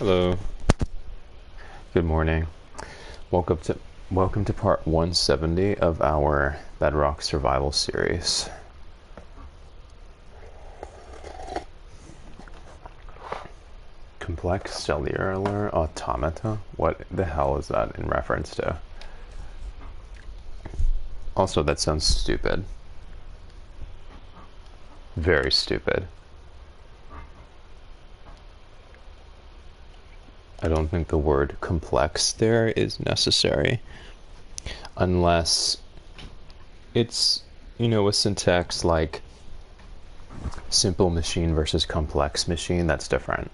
Hello. Good morning. Welcome to part 170 of our Bedrock Survival series. Complex cellular automata? What the hell is that in reference to? Also, that sounds stupid. Very stupid. I don't think the word complex there is necessary. Unless it's, a syntax like simple machine versus complex machine, that's different.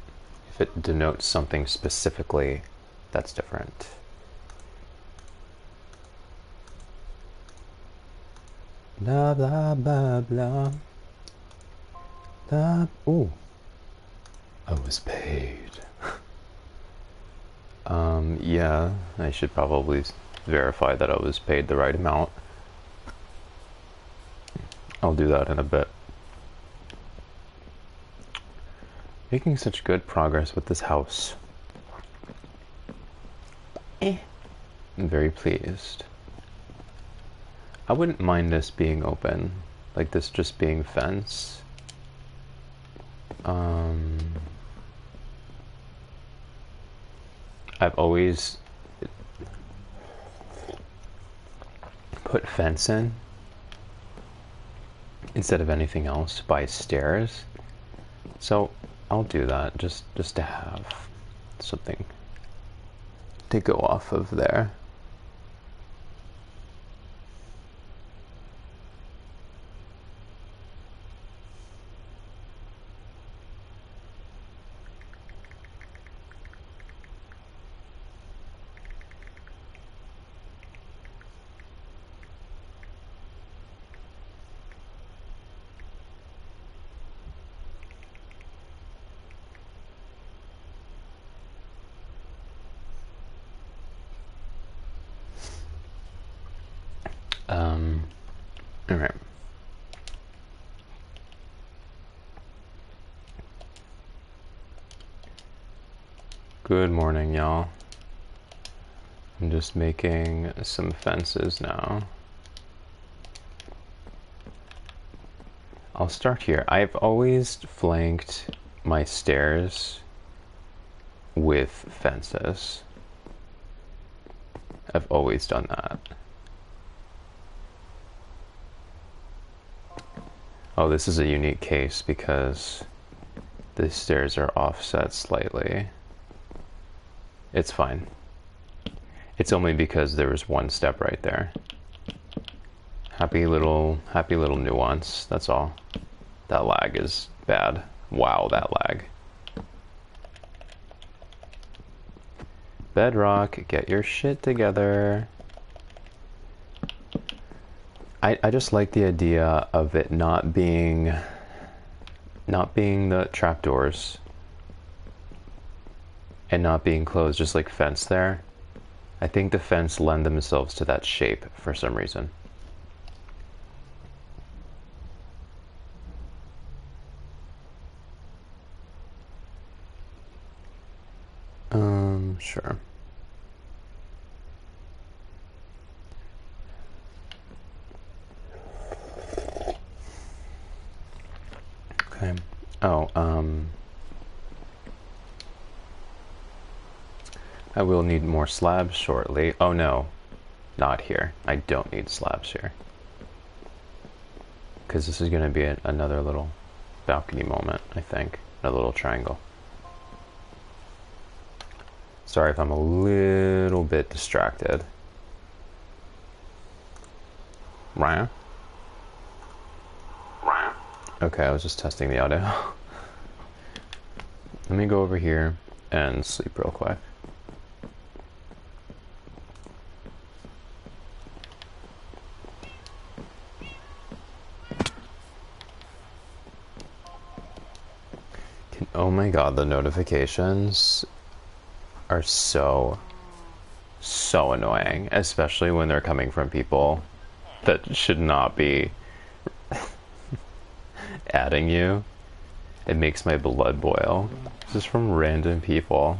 If it denotes something specifically, that's different. Blah, blah, blah, blah. Blah. Ooh. I was paid. Yeah, I should probably verify that I was paid the right amount. I'll do that in a bit. Making such good progress with this house. I'm very pleased. I wouldn't mind this being open, like this just being fence. I've always put fence in instead of anything else by stairs, so I'll do that just to have something to go off of there. All right. Good morning, y'all. I'm just making some fences now. I'll start here. I've always flanked my stairs with fences. I've always done that. Oh, this is a unique case because the stairs are offset slightly. It's fine. It's only because there was one step right there. Happy little nuance, that's all. That lag is bad. Wow, that lag. Bedrock, get your shit together. I just like the idea of it not being the trapdoors and not being closed, just like fence there. I think the fence lend themselves to that shape for some reason. Sure. Okay. Oh, I will need more slabs shortly. Oh no, not here. I don't need slabs here. Because this is going to be another little balcony moment, I think. A little triangle. Sorry if I'm a little bit distracted. Ryan? Okay, I was just testing the audio. Let me go over here and sleep real quick. Oh my god, the notifications are so annoying, especially when they're coming from people that should not be adding you. It makes my blood boil. This is from random people.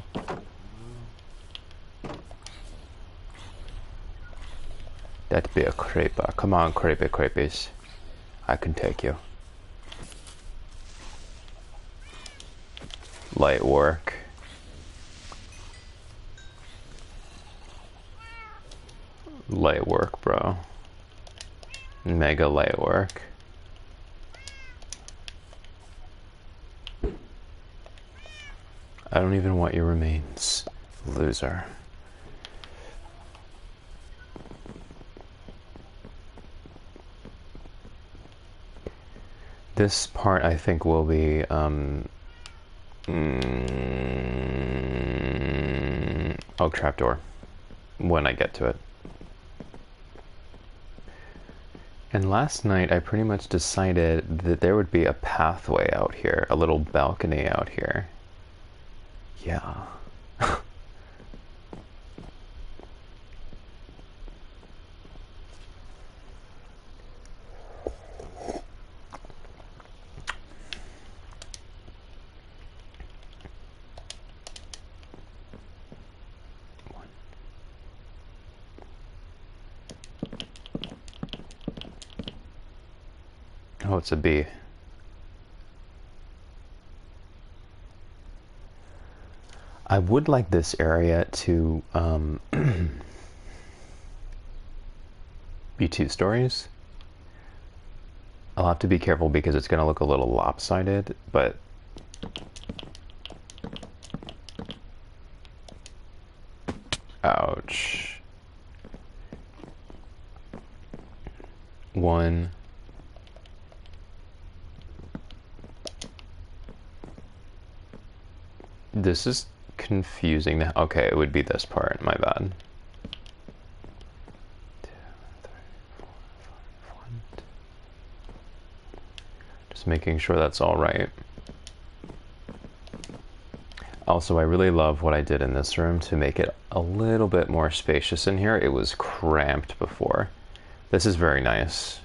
That'd be a creeper. Come on, creepies. I can take you. Light work. Light work, bro. Mega light work. I don't even want your remains, loser. This part, I think, will be, oh, trapdoor, when I get to it. And last night, I pretty much decided that there would be a pathway out here, a little balcony out here. Yeah. Oh, it's a bee. I would like this area to be 2 stories. I'll have to be careful because it's going to look a little lopsided, but ouch. 1. This is confusing. Okay, it would be this part. My bad. 2, 3, 4, 5, 1. Just making sure that's all right. Also, I really love what I did in this room to make it a little bit more spacious in here. It was cramped before. This is very nice.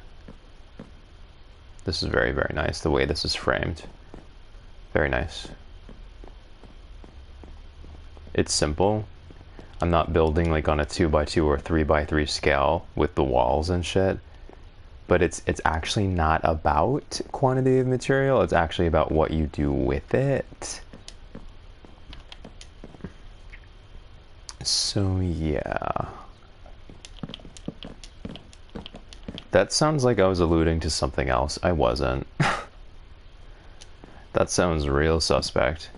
This is very, very nice. The way this is framed. Very nice. It's simple. I'm not building like on a 2x2 or 3x3 scale with the walls and shit. But it's actually not about quantity of material. It's actually about what you do with it. So yeah. That sounds like I was alluding to something else. I wasn't. That sounds real suspect.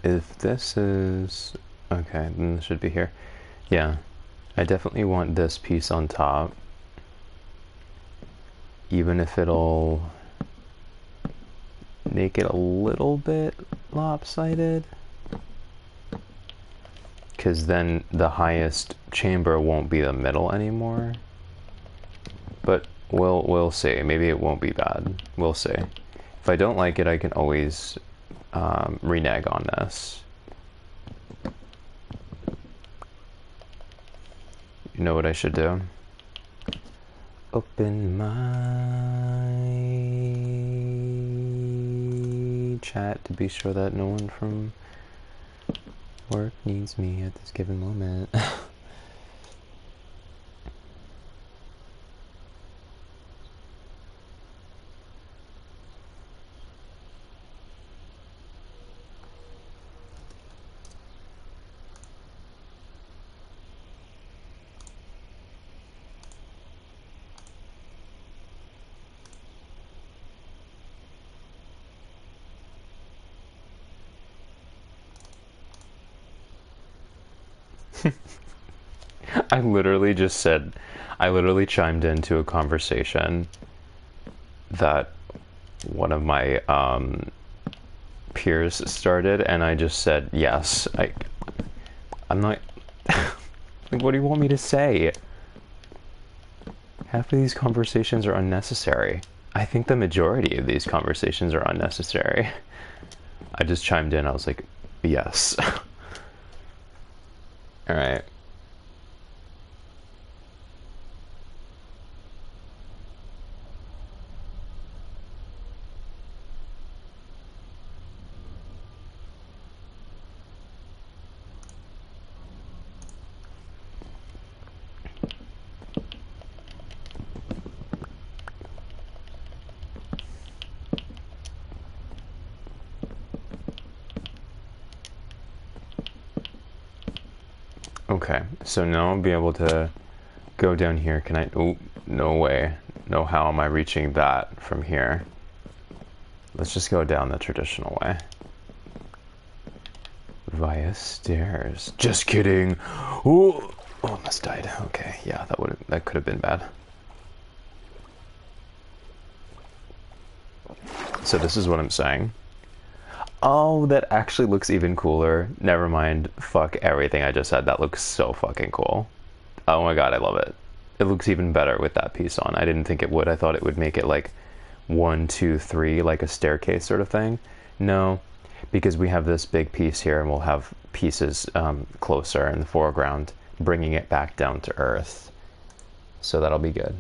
If this is... okay, then this should be here. Yeah, I definitely want this piece on top. Even if it'll make it a little bit lopsided. Because then the highest chamber won't be the middle anymore. But we'll see. Maybe it won't be bad. We'll see. If I don't like it, I can always renege on this. You know what I should do? Open my chat to be sure that no one from work needs me at this given moment. I literally chimed into a conversation that one of my peers started, and I just said, yes. I'm not... like, what do you want me to say? Half of these conversations are unnecessary. I think the majority of these conversations are unnecessary. I just chimed in. I was like, yes. All right. Okay, so now I'll be able to go down here. Can I? Oh, no way. No, how am I reaching that from here? Let's just go down the traditional way. Via stairs. Just kidding. Ooh, almost died. Okay, yeah, that could have been bad. So this is what I'm saying. Oh, that actually looks even cooler. Never mind. Fuck everything I just said. That looks so fucking cool. Oh my god, I love it. It looks even better with that piece on. I didn't think it would. I thought it would make it like 1, 2, 3, like a staircase sort of thing. No, because we have this big piece here and we'll have pieces closer in the foreground, bringing it back down to earth. So that'll be good.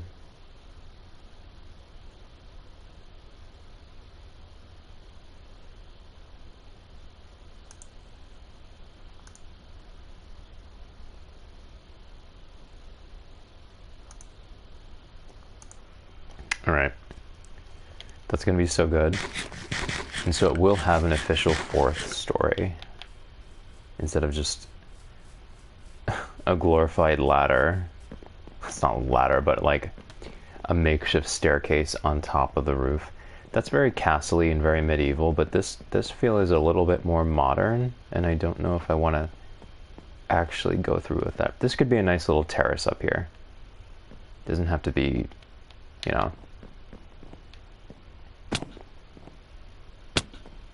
All right. That's going to be so good. And so it will have an official 4th story instead of just a glorified ladder. It's not a ladder, but like a makeshift staircase on top of the roof. That's very castle-y and very medieval, but this feel is a little bit more modern, and I don't know if I want to actually go through with that. This could be a nice little terrace up here. Doesn't have to be, you know.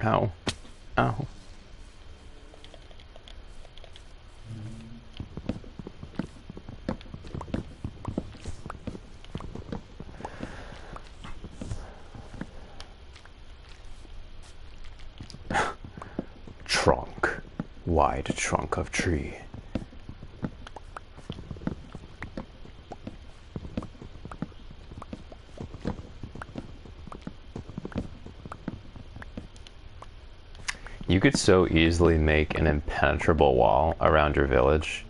Ow. Ow. Trunk. Wide trunk of tree. You could so easily make an impenetrable wall around your village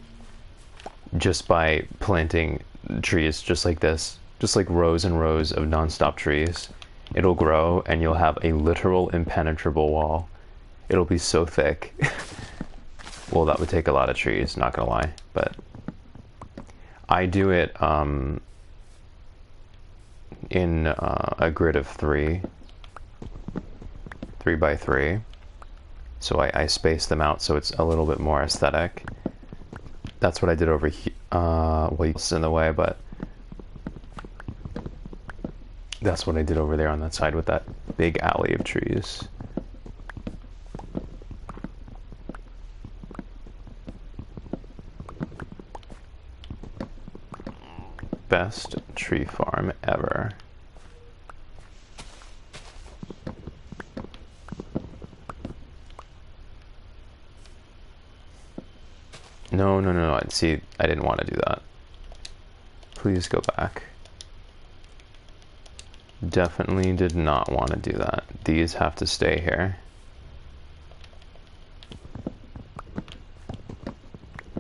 just by planting trees just like this, just like rows and rows of non-stop trees. It'll grow and you'll have a literal impenetrable wall. It'll be so thick. Well, that would take a lot of trees, not gonna lie, but I do it in a grid of 3 by 3. So I space them out so it's a little bit more aesthetic. That's what I did over here. Well, it's in the way, but that's what I did over there on that side with that big alley of trees. Best tree farm ever. No. See, I didn't want to do that. Please go back. Definitely did not want to do that. These have to stay here.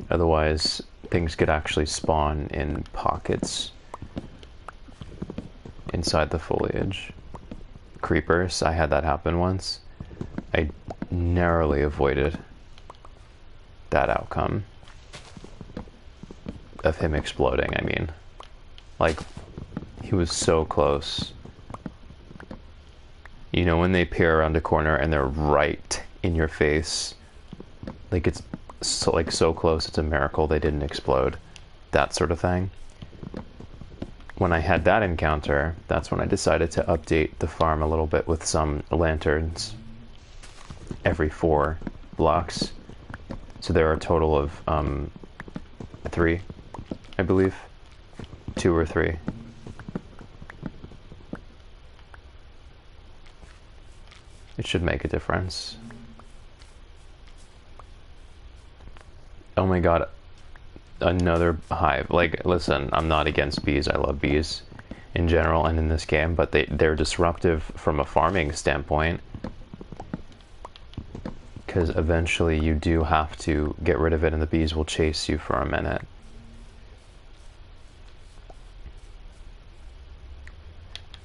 Otherwise, things could actually spawn in pockets inside the foliage. Creepers, I had that happen once. I narrowly avoided that outcome of him exploding. I mean, like, he was so close. You know when they peer around a corner and they're right in your face, like it's so close it's a miracle they didn't explode, that sort of thing. When I had that encounter, that's when I decided to update the farm a little bit with some lanterns every 4 blocks. So there are a total of 3, I believe. 2 or 3. It should make a difference. Oh my god, another hive. Like, listen, I'm not against bees. I love bees in general and in this game, but they're disruptive from a farming standpoint. Because eventually you do have to get rid of it and the bees will chase you for a minute.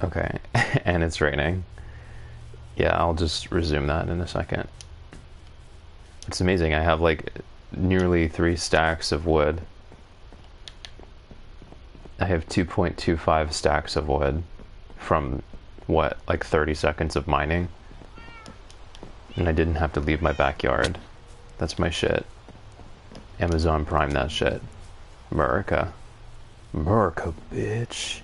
Okay, and it's raining. Yeah, I'll just resume that in a second. It's amazing, I have like nearly 3 stacks of wood. I have 2.25 stacks of wood from, what, like 30 seconds of mining? And I didn't have to leave my backyard. That's my shit. Amazon Prime that shit. America. America, bitch.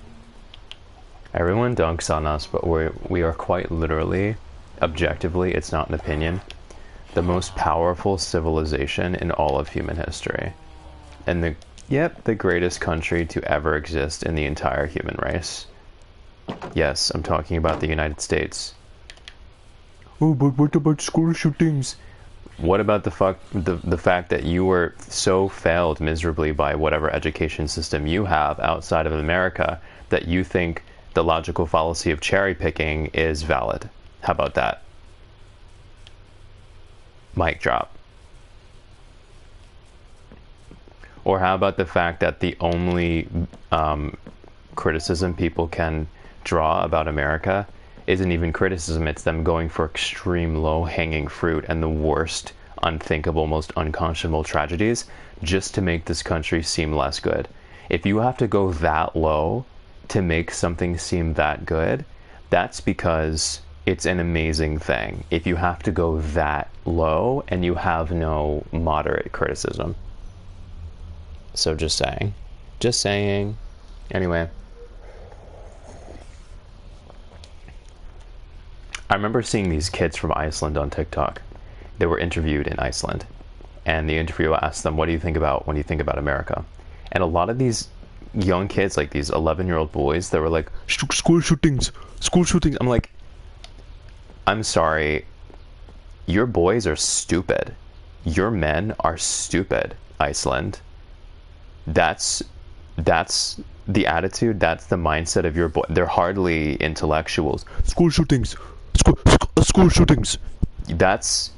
Everyone dunks on us, but we are quite literally, objectively, it's not an opinion, the most powerful civilization in all of human history. And the greatest country to ever exist in the entire human race. Yes, I'm talking about the United States. Oh, but what about school shootings? What about the fact that you were so failed miserably by whatever education system you have outside of America that you think the logical fallacy of cherry picking is valid? How about that? Mic drop. Or how about the fact that the only criticism people can draw about America isn't even criticism, it's them going for extreme low-hanging fruit and the worst, unthinkable, most unconscionable tragedies just to make this country seem less good. If you have to go that low to make something seem that good, that's because it's an amazing thing. If you have to go that low and you have no moderate criticism. So just saying. Just saying. Anyway. I remember seeing these kids from Iceland on TikTok. They were interviewed in Iceland. And the interviewer asked them, what do you think about when you think about America? And a lot of these young kids, like these 11-year-old boys, they were like, school shootings. I'm like, I'm sorry. Your boys are stupid. Your men are stupid, Iceland. That's the attitude, that's the mindset of your boy. They're hardly intellectuals. School shootings. School shootings. That's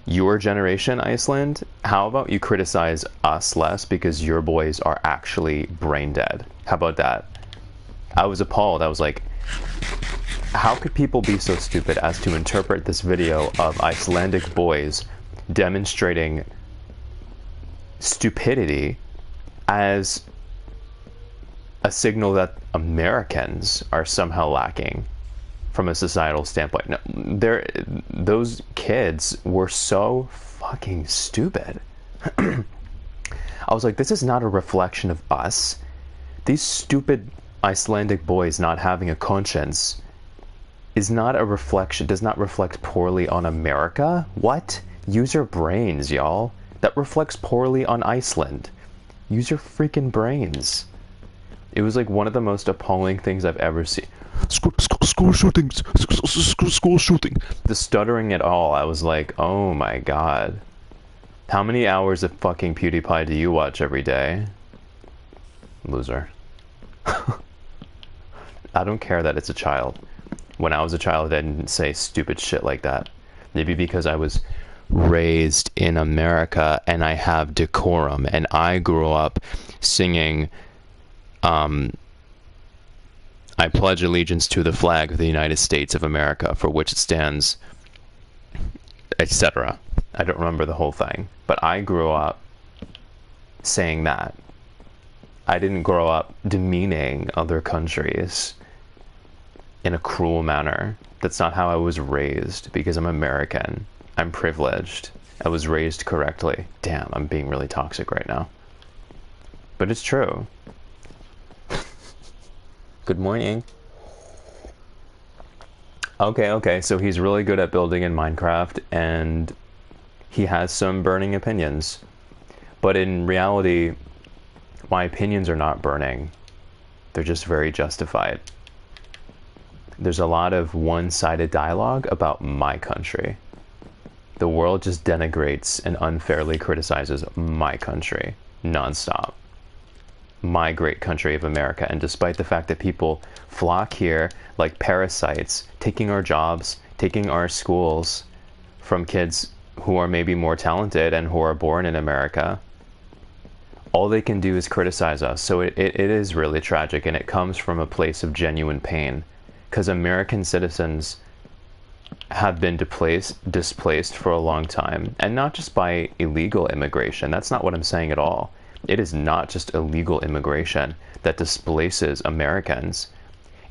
your generation, Iceland. How about you criticize us less because your boys are actually brain dead? How about that? I was appalled. I was like, how could people be so stupid as to interpret this video of Icelandic boys demonstrating stupidity as a signal that Americans are somehow lacking from a societal standpoint? No, those kids were so fucking stupid. I was like, this is not a reflection of us. These stupid Icelandic boys not having a conscience is not a reflection, does not reflect poorly on America. What? Use your brains, y'all. That reflects poorly on Iceland. Use your freaking brains. It was like one of the most appalling things I've ever seen. School shootings. School shooting. The stuttering at all, I was like, oh my god. How many hours of fucking PewDiePie do you watch every day? Loser. I don't care that it's a child. When I was a child, I didn't say stupid shit like that. Maybe because I was raised in America and I have decorum and I grew up singing I pledge allegiance to the flag of the United States of America, for which it stands, etc. I don't remember the whole thing, but I grew up saying that. I didn't grow up demeaning other countries in a cruel manner. That's not how I was raised, because I'm American. I'm privileged. I was raised correctly. Damn, I'm being really toxic right now. But it's true. Good morning. Okay, so he's really good at building in Minecraft, and he has some burning opinions. But in reality, my opinions are not burning. They're just very justified. There's a lot of one-sided dialogue about my country. The world just denigrates and unfairly criticizes my country nonstop. My great country of America. And despite the fact that people flock here like parasites, taking our jobs, taking our schools from kids who are maybe more talented and who are born in America, all they can do is criticize us. So it is really tragic, and it comes from a place of genuine pain, because American citizens have been displaced for a long time, and not just by illegal immigration. That's not what I'm saying at all. It is not just illegal immigration that displaces Americans.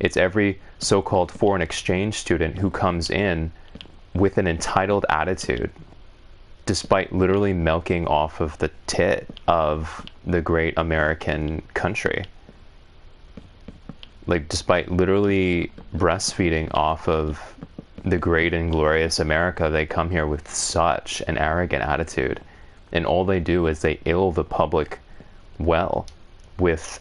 It's every so-called foreign exchange student who comes in with an entitled attitude, despite literally milking off of the tit of the great American country. Like, despite literally breastfeeding off of the great and glorious America, they come here with such an arrogant attitude. And all they do is they ill the public well with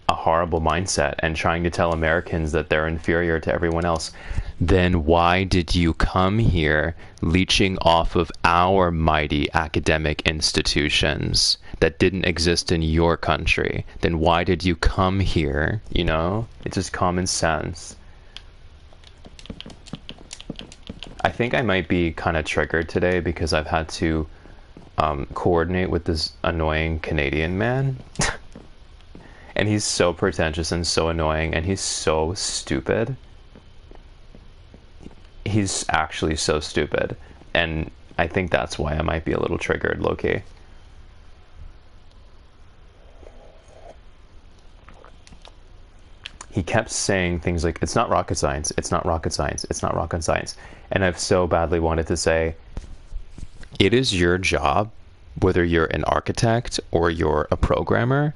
a horrible mindset and trying to tell Americans that they're inferior to everyone else. Then why did you come here leeching off of our mighty academic institutions that didn't exist in your country? Then why did you come here? You know, it's just common sense. I think I might be kind of triggered today because I've had to coordinate with this annoying Canadian man. And he's so pretentious and so annoying, and he's so stupid. He's actually so stupid. And I think that's why I might be a little triggered, low-key. He kept saying things like, it's not rocket science, it's not rocket science, it's not rocket science. And I've so badly wanted to say, it is your job, whether you're an architect or you're a programmer,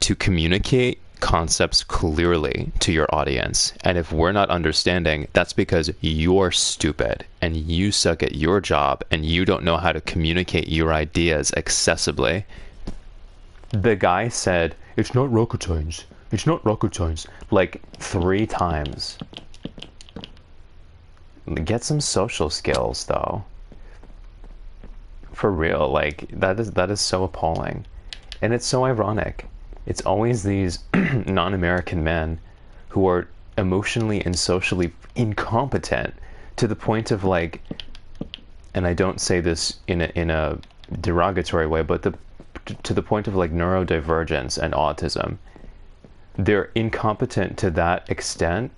to communicate concepts clearly to your audience. And if we're not understanding, that's because you're stupid and you suck at your job and you don't know how to communicate your ideas accessibly. The guy said, it's not rocket science. It's not rocket science. Like 3 times. Get some social skills, though. For real, like, that is so appalling. And it's so ironic. It's always these non-American men who are emotionally and socially incompetent to the point of, like, and I don't say this in a derogatory way, but to the point of, like, neurodivergence and autism. They're incompetent to that extent,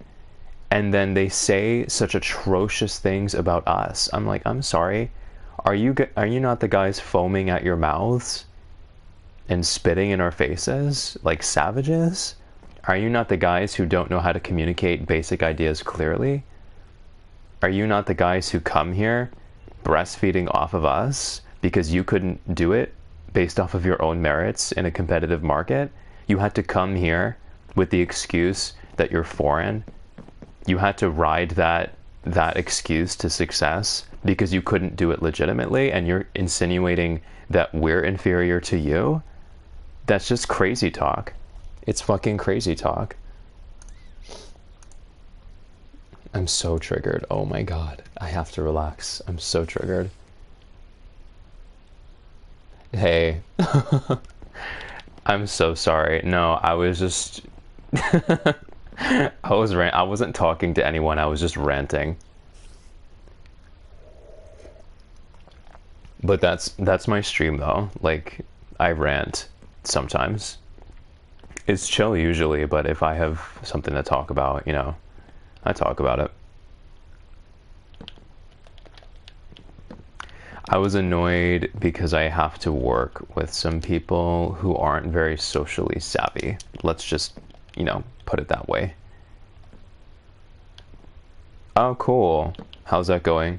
and then they say such atrocious things about us. I'm like, I'm sorry. Are you not the guys foaming at your mouths and spitting in our faces like savages? Are you not the guys who don't know how to communicate basic ideas clearly? Are you not the guys who come here breastfeeding off of us because you couldn't do it based off of your own merits in a competitive market? You had to come here with the excuse that you're foreign. You had to ride that excuse to success because you couldn't do it legitimately, and you're insinuating that we're inferior to you? That's just crazy talk. It's fucking crazy talk. I'm so triggered. Oh my god. I have to relax. I'm so triggered. Hey. I'm so sorry. No, I was just... I wasn't talking to anyone. I was just ranting. But that's my stream, though. Like, I rant sometimes. It's chill usually, but if I have something to talk about, you know, I talk about it. I was annoyed because I have to work with some people who aren't very socially savvy. Let's just, you know, put it that way. Oh, cool. How's that going?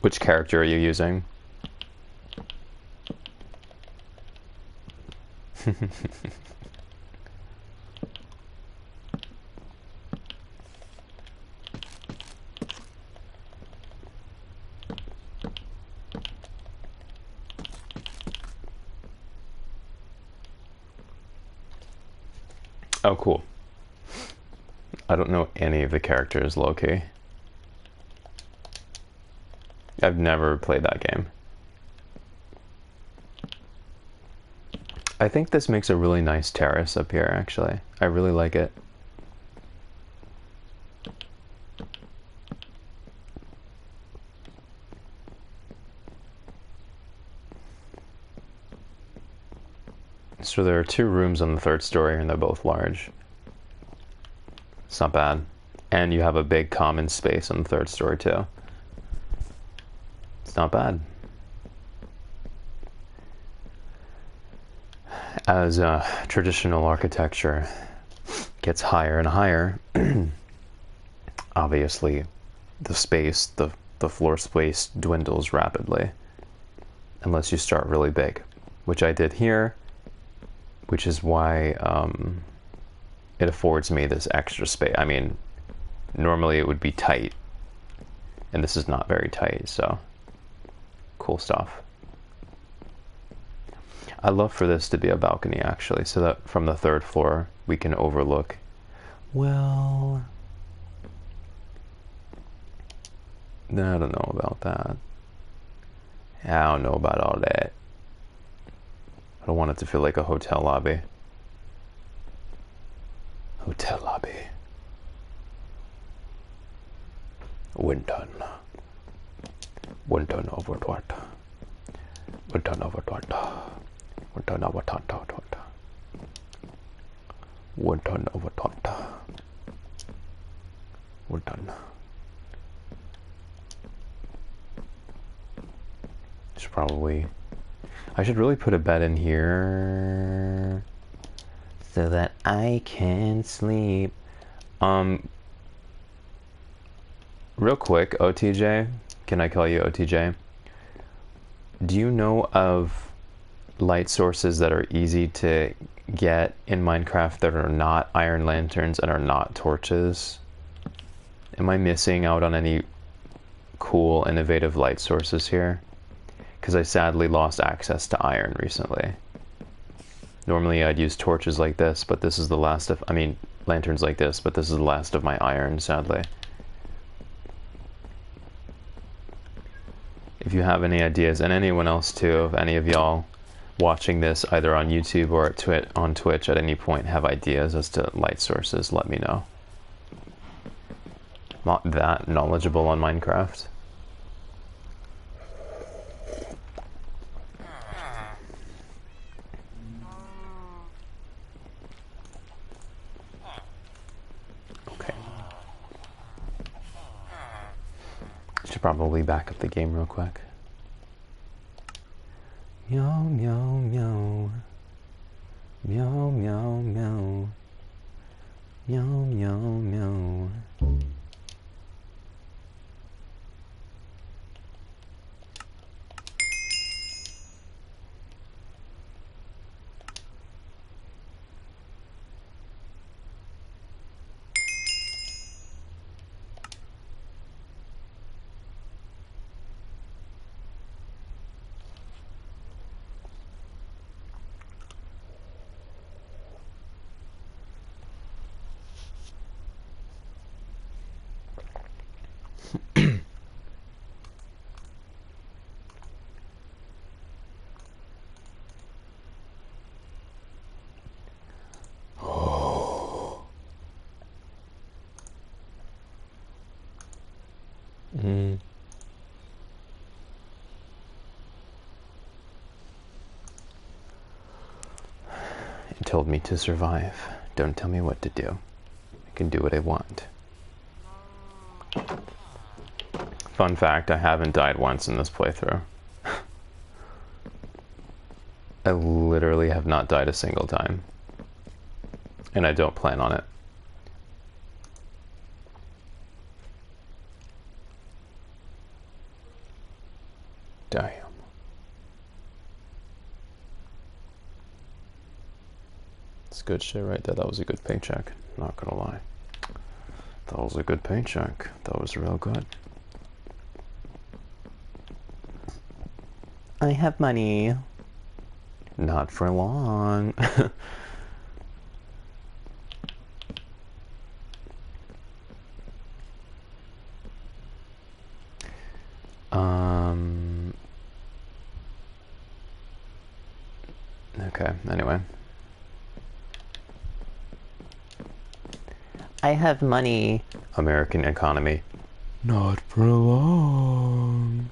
Which character are you using? Oh, cool. I don't know any of the characters low-key. I've never played that game. I think this makes a really nice terrace up here, actually. I really like it. So there are 2 rooms on the 3rd story, and they're both large. It's not bad. And you have a big common space on the 3rd story, too. It's not bad. As traditional architecture gets higher and higher, obviously the space, the floor space dwindles rapidly. Unless you start really big, which I did here, which is why it affords me this extra space. I mean, normally it would be tight, and this is not very tight, so cool stuff. I'd love for this to be a balcony, actually, so that from the 3rd floor we can overlook. Well, I don't know about that. I don't know about all that. I don't want it to feel like a hotel lobby. Hotel lobby. Winton. Winton over what? Winton over what? Winton over what? Winton over what? Winton. I should really put a bed in here so that I can sleep. Real quick, OTJ, can I call you OTJ? Do you know of light sources that are easy to get in Minecraft that are not iron lanterns and are not torches? Am I missing out on any cool, innovative light sources here? Because I sadly lost access to iron recently. Normally I'd use torches like this, but this is the last of, I mean, lanterns like this, but this is the last of my iron, sadly. If you have any ideas, and anyone else too, if any of y'all watching this either on YouTube or on Twitch at any point have ideas as to light sources, let me know. I'm not that knowledgeable on Minecraft. Should probably back up the game real quick. Meow, meow, meow. Meow, meow, meow. Meow, meow, meow. It told me to survive. Don't tell me what to do. I can do what I want. Fun fact, I haven't died once in this playthrough. I literally have not died a single time. And I don't plan on it. Damn. It's good shit right there. That was a good paycheck. Not gonna lie. That was a good paycheck. That was real good. I have money. Not for long. Okay, anyway. I have money. American economy. Not for long.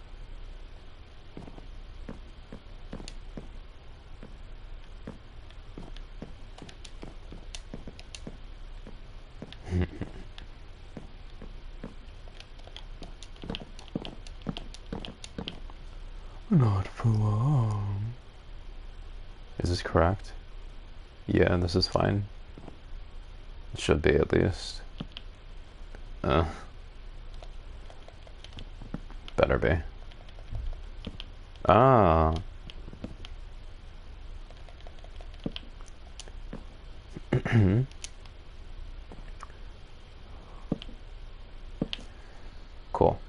Not for long. Is this correct? Yeah, this is fine. It should be at least. Better be. Ah. Cool.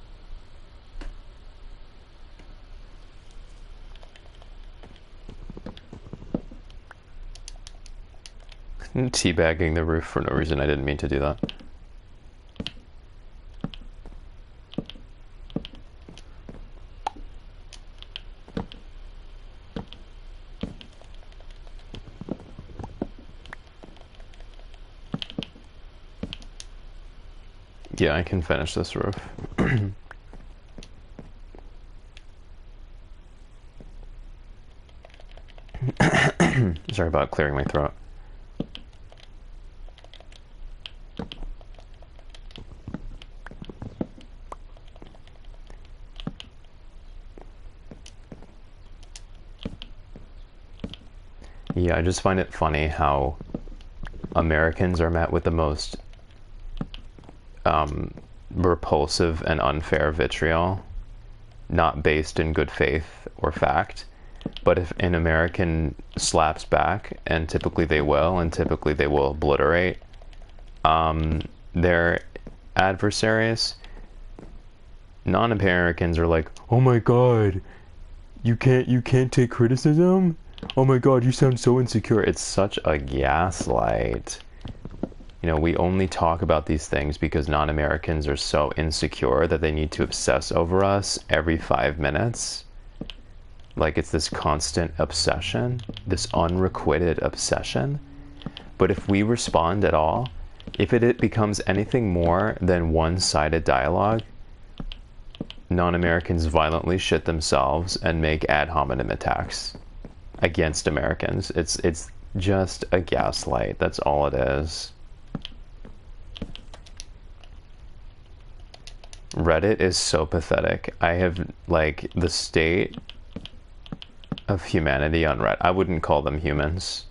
Teabagging the roof for no reason. I didn't mean to do that. Yeah, I can finish this roof. Sorry about clearing my throat. Yeah, I just find it funny how Americans are met with the most repulsive and unfair vitriol, not based in good faith or fact. But if an American slaps back, and typically they will, and typically they will obliterate their adversaries, non-Americans are like, "Oh my God, you can't take criticism? Oh my God, you sound so insecure." It's such a gaslight. You know, we only talk about these things because non-Americans are so insecure that they need to obsess over us every 5 minutes. Like it's this constant obsession, this unrequited obsession. But if we respond at all, if it becomes anything more than one-sided dialogue, non-Americans violently shit themselves and make ad hominem attacks against Americans. It's just a gaslight. That's all it is. Reddit is so pathetic. I have, like, the state of humanity on Reddit. I wouldn't call them humans.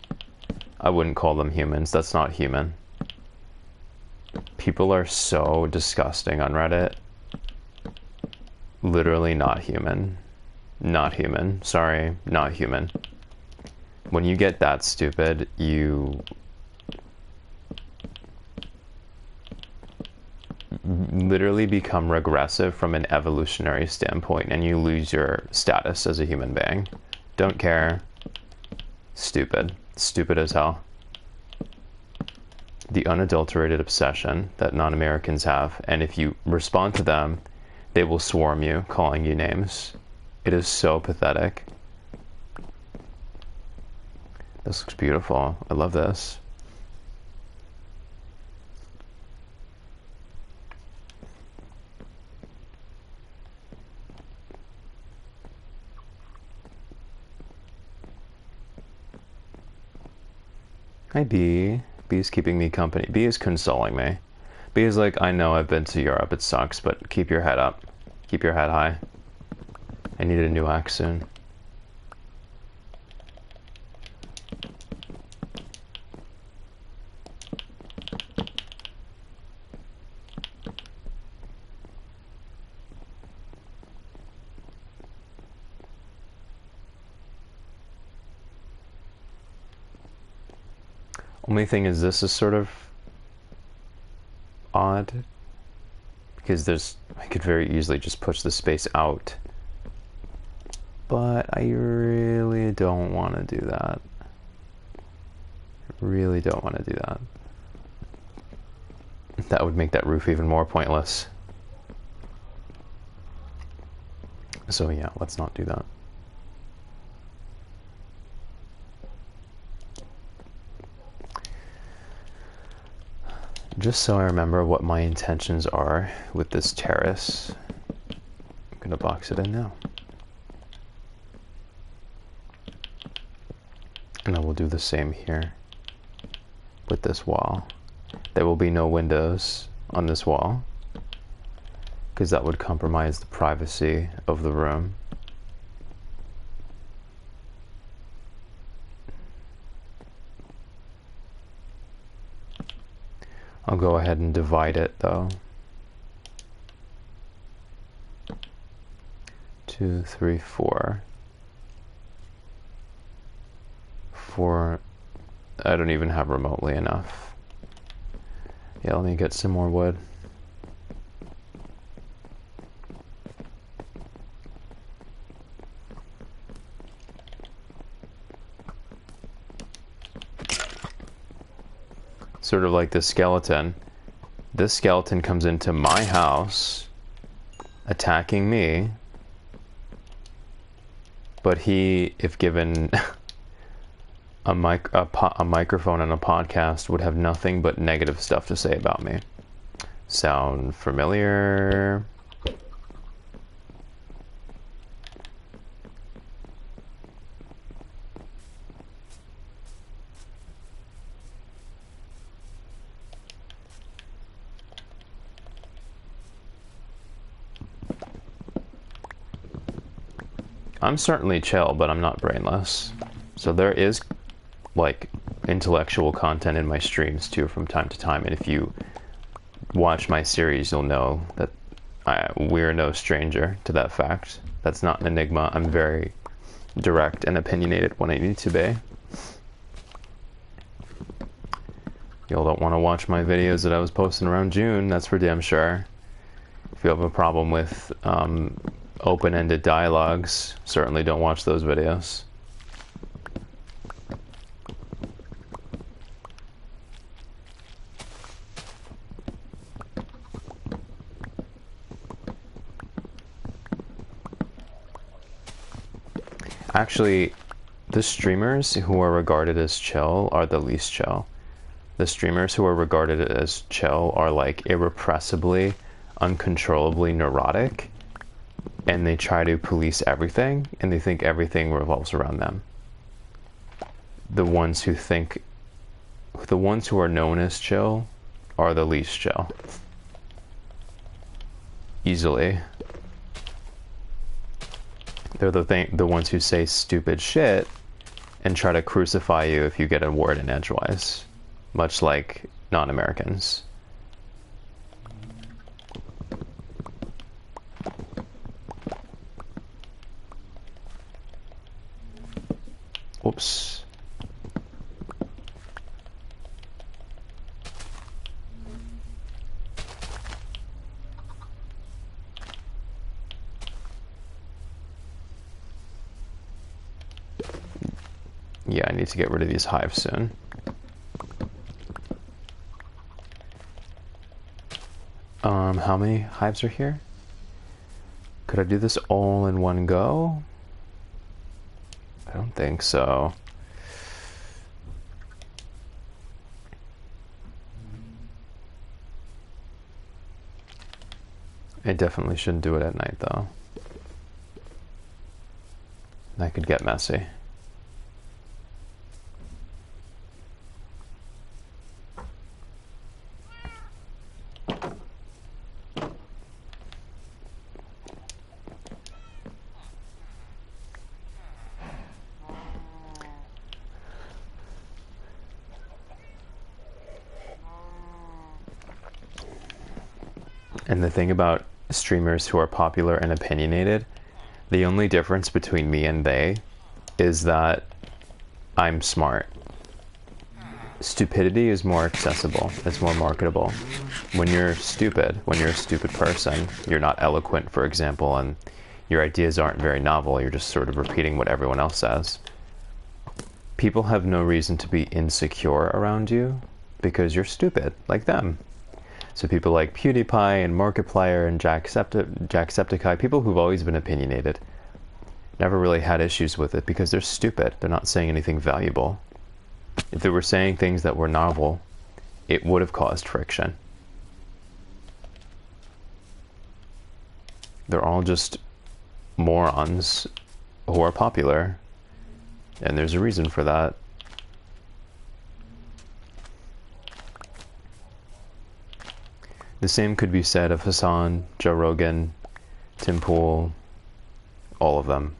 I wouldn't call them humans. That's not human. People are so disgusting on Reddit. Literally not human. Not human. Sorry, not human. When you get that stupid, you literally become regressive from an evolutionary standpoint, and you lose your status as a human being. Don't care. Stupid. Stupid as hell. The unadulterated obsession that non-Americans have, and if you respond to them, they will swarm you, calling you names. It is so pathetic. This looks beautiful. I love this. Hi, B. B is keeping me company. B is consoling me. B is like, I know I've been to Europe, it sucks, but keep your head up. Keep your head high. I need a new axe soon. Only thing is, this is sort of odd because I could very easily just push the space out, but I really don't want to do that. Really don't want to do that. That would make that roof even more pointless. So yeah, let's not do that. Just so I remember what my intentions are with this terrace, I'm gonna box it in now. And I will do the same here with this wall. There will be no windows on this wall because that would compromise the privacy of the room. I'll go ahead and divide it though. 2, 3, 4. 4. I don't even have remotely enough. Yeah, let me get some more wood. Sort of like this skeleton. This skeleton comes into my house, attacking me, but he, if given a microphone and a podcast, would have nothing but negative stuff to say about me. Sound familiar? I'm certainly chill, but I'm not brainless. So there is like intellectual content in my streams too from time to time, and if you watch my series you'll know that we're no stranger to that fact. That's not an enigma. I'm very direct and opinionated when I need to be. Y'all don't want to watch my videos that I was posting around June, that's for damn sure. If you have a problem with open-ended dialogues, certainly don't watch those videos. Actually, the streamers who are regarded as chill are the least chill. The streamers who are regarded as chill are like irrepressibly, uncontrollably neurotic, and they try to police everything, and they think everything revolves around them. The ones who are known as chill are the least chill. Easily. They're the ones who say stupid shit and try to crucify you if you get a word in edgewise, much like non-Americans. Oops. Yeah, I need to get rid of these hives soon. How many hives are here? Could I do this all in one go? I don't think so. I definitely shouldn't do it at night though. That could get messy. And the thing about streamers who are popular and opinionated, the only difference between me and they is that I'm smart. Stupidity is more accessible, it's more marketable. When you're stupid, when you're a stupid person, you're not eloquent, for example, and your ideas aren't very novel, you're just sort of repeating what everyone else says. People have no reason to be insecure around you because you're stupid, like them. So people like PewDiePie and Markiplier and Jacksepticeye, people who've always been opinionated, never really had issues with it because they're stupid. They're not saying anything valuable. If they were saying things that were novel, it would have caused friction. They're all just morons who are popular, and there's a reason for that. The same could be said of Hassan, Joe Rogan, Tim Pool, all of them.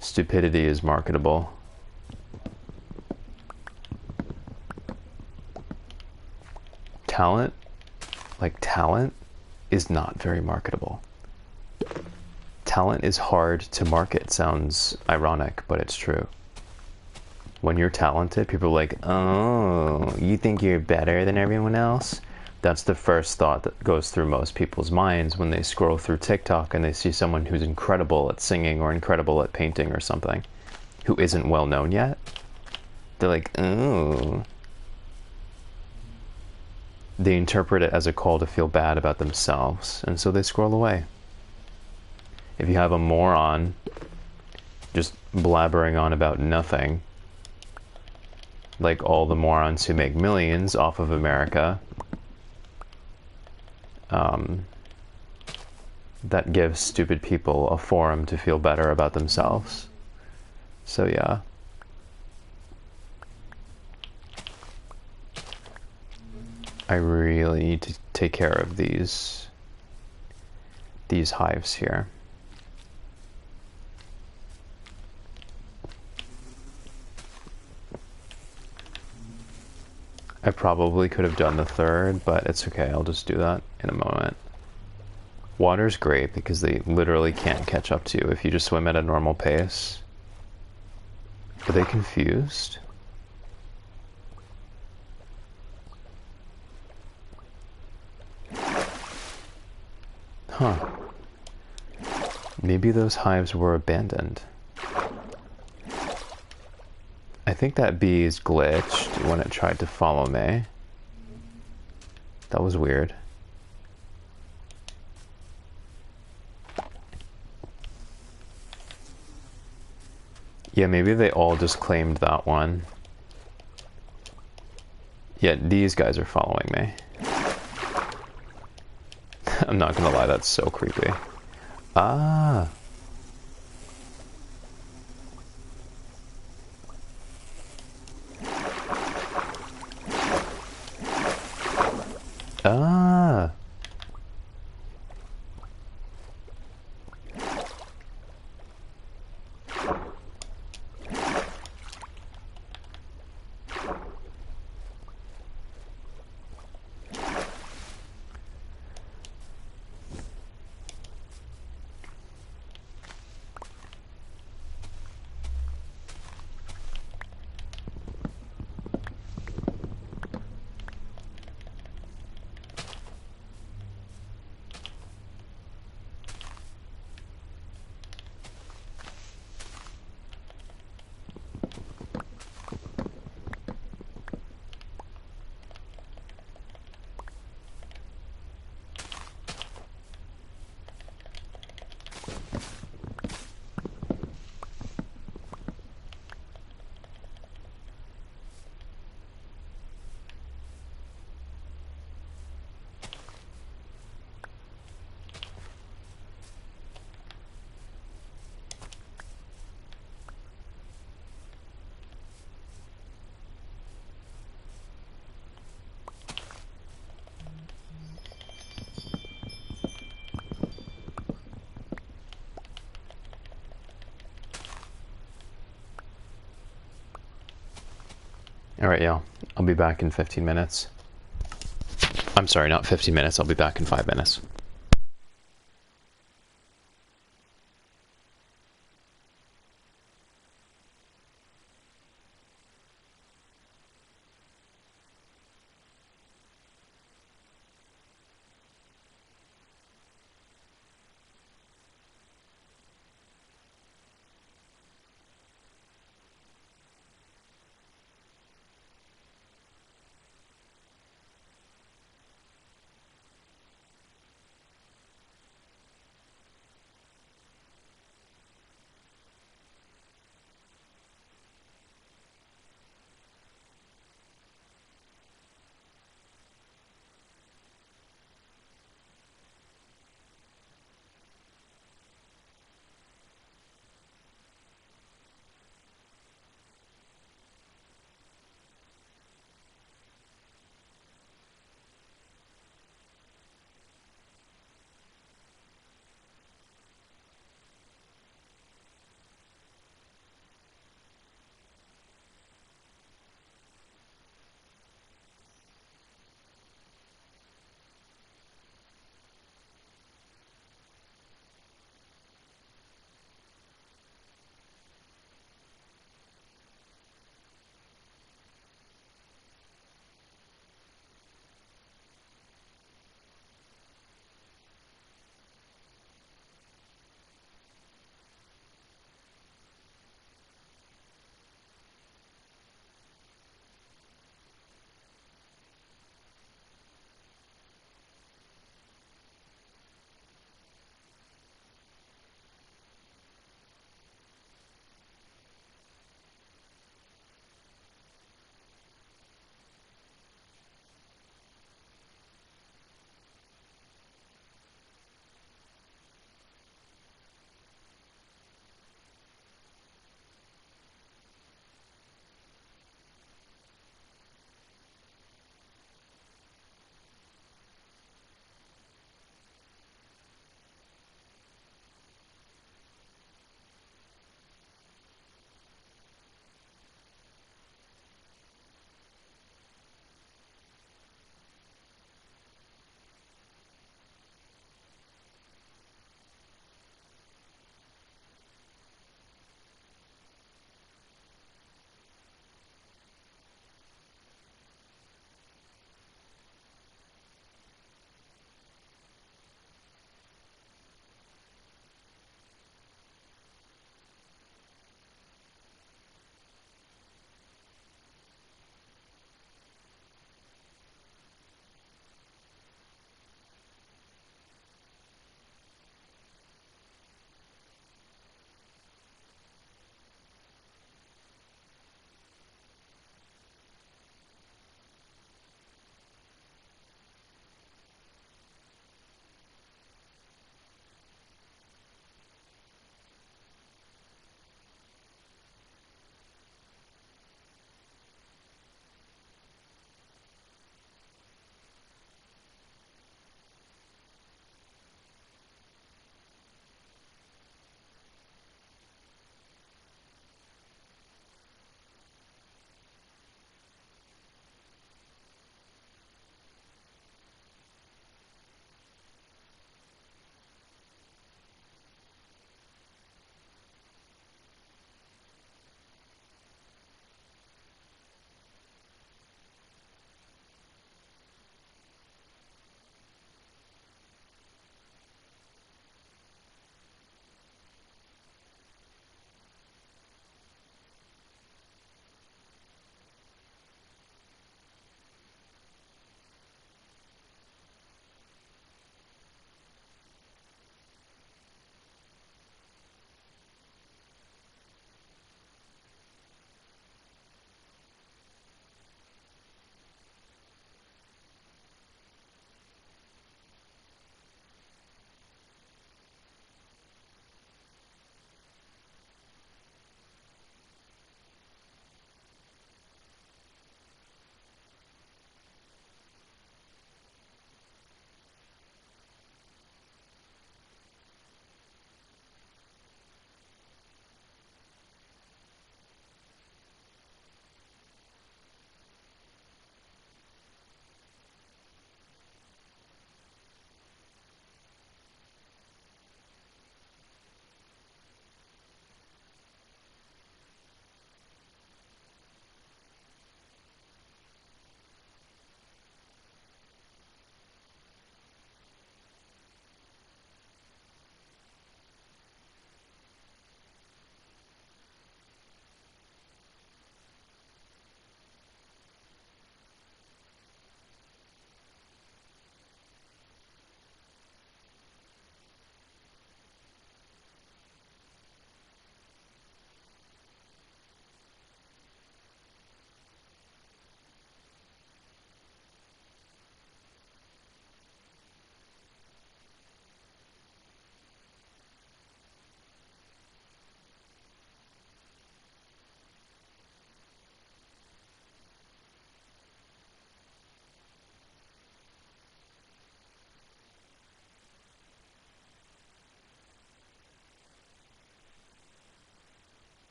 Stupidity is marketable. Talent, is not very marketable. Talent is hard to market. Sounds ironic, but it's true. When you're talented, people are like, oh, you think you're better than everyone else? That's the first thought that goes through most people's minds when they scroll through TikTok and they see someone who's incredible at singing or incredible at painting or something, who isn't well known yet. They're like, oh. They interpret it as a call to feel bad about themselves, and so they scroll away. If you have a moron just blabbering on about nothing, like all the morons who make millions off of America, that gives stupid people a forum to feel better about themselves. So yeah. I really need to take care of these hives here. I probably could have done the third, but it's okay. I'll just do that in a moment. Water's great because they literally can't catch up to you if you just swim at a normal pace. Are they confused? Huh. Maybe those hives were abandoned. I think that bee is glitched when it tried to follow me. That was weird. Yeah, maybe they all just claimed that one. Yeah, these guys are following me. I'm not gonna lie, that's so creepy. Ah. Ah. Alright, y'all. I'll be back in 15 minutes. I'm sorry, not 15 minutes. I'll be back in 5 minutes.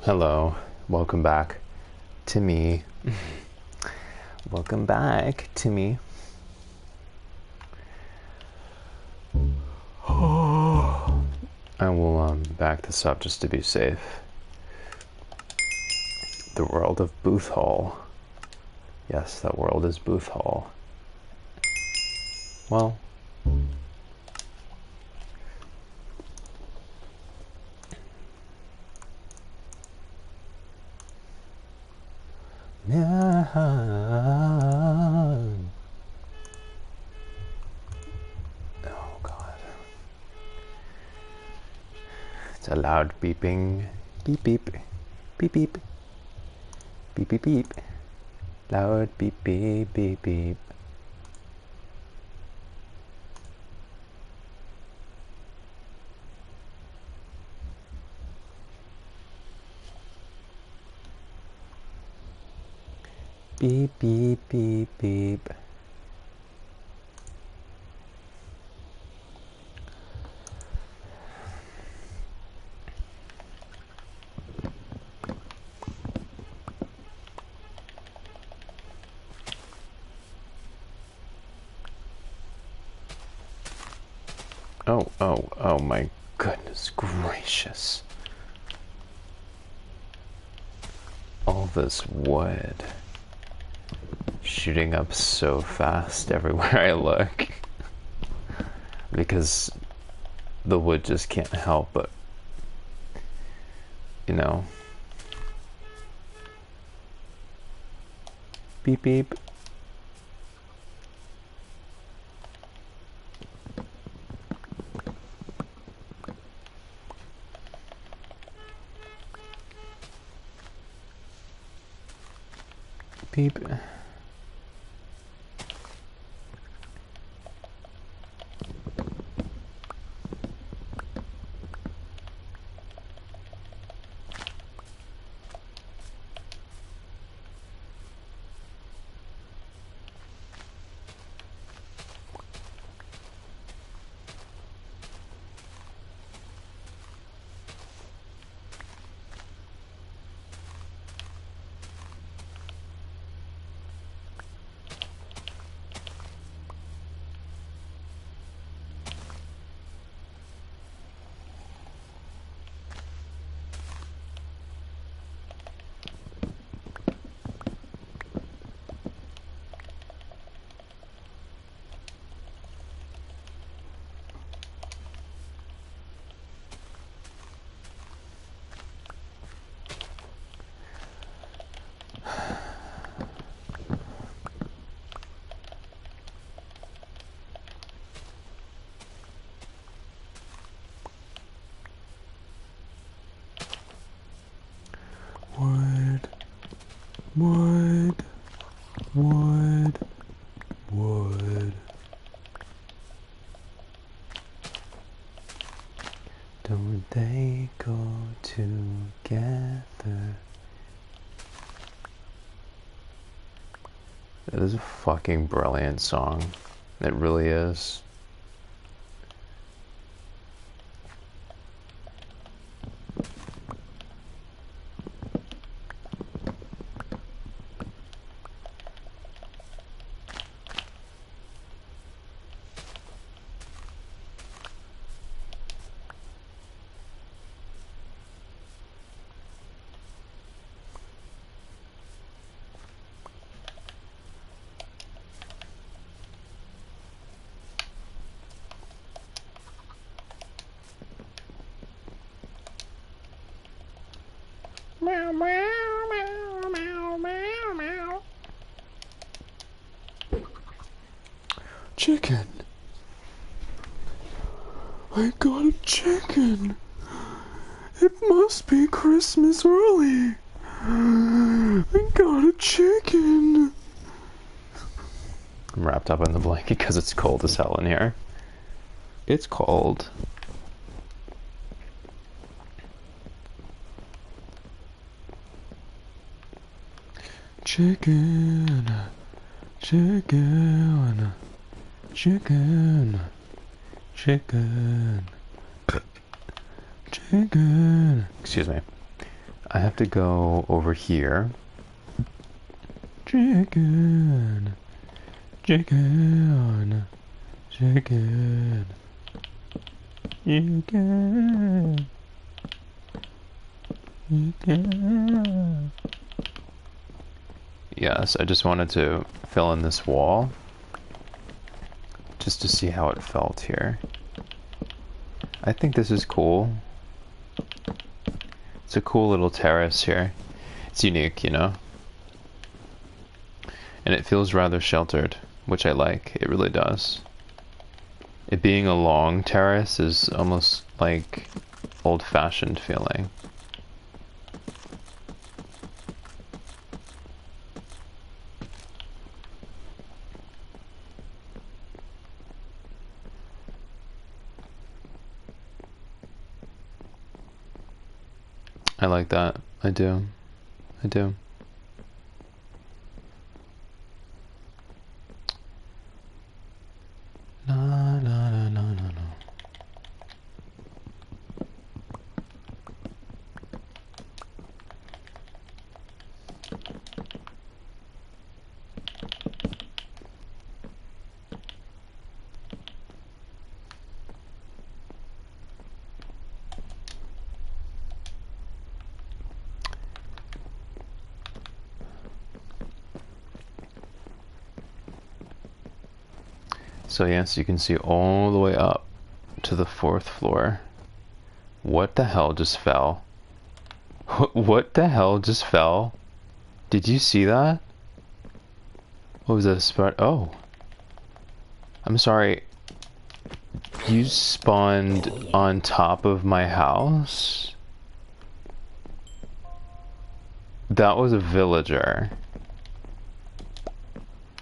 Hello, welcome back to me. Welcome back to me. I will back this up just to be safe. The world of Booth Hall. Yes, that world is Booth Hall. Well, yeah. Oh God. It's a loud beeping. Beep beep. Beep beep. Beep beep beep. Loud beep beep beep beep. Beep beep beep beep. Oh my goodness gracious. All this wood shooting up so fast everywhere I look. Because the wood just can't help but, you know. Beep beep. Beep. Wood, wood, wood, wood. Don't they go together? It is a fucking brilliant song. It really is. Meow, meow, meow, meow, meow, meow. Chicken. I got a chicken. It must be Christmas early. I got a chicken. I'm wrapped up in the blanket because it's cold as hell in here. It's cold. Chicken, chicken, chicken, chicken, chicken. Excuse me. I have to go over here. Chicken. Chicken. Chicken. Chicken. Chicken. Yes, I just wanted to fill in this wall just to see how it felt here. I think this is cool. It's a cool little terrace here. It's unique, you know? And it feels rather sheltered, which I like. It really does. It being a long terrace is almost like old-fashioned feeling. I like that. I do. I do. Na na na na na na. So yes, you can see all the way up to the 4th floor. What the hell just fell? What the hell just fell? Did you see that? What was this? Oh. I'm sorry. You spawned on top of my house? That was a villager.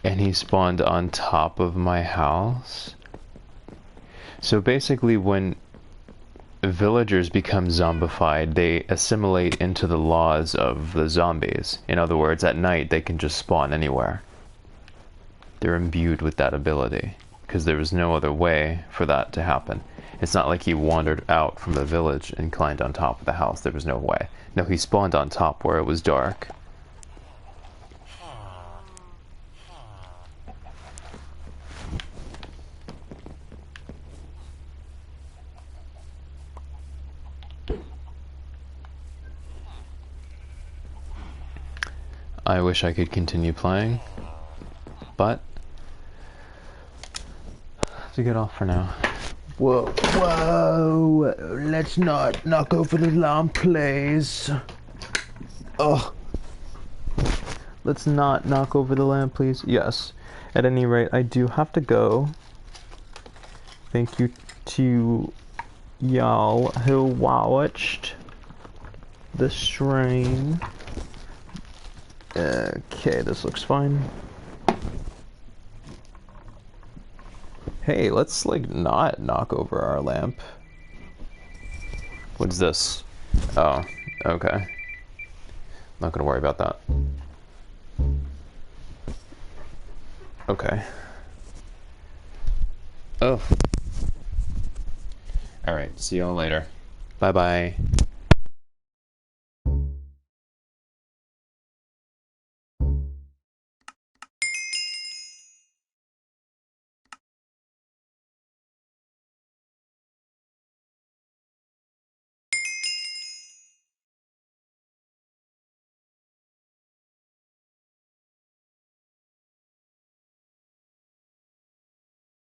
And he spawned on top of my house? So basically when villagers become zombified, they assimilate into the laws of the zombies. In other words, at night they can just spawn anywhere. They're imbued with that ability, because there was no other way for that to happen. It's not like he wandered out from the village and climbed on top of the house. There was no way. No, he spawned on top where it was dark. I wish I could continue playing, but I have to get off for now. Whoa, whoa, let's not knock over the lamp, please. Oh, let's not knock over the lamp, please. Yes, at any rate, I do have to go. Thank you to y'all who watched the stream. Okay, this looks fine. Hey, let's like not knock over our lamp. What's this? Oh, okay. Not gonna worry about that. Okay. Oh. Alright, see y'all later. Bye-bye.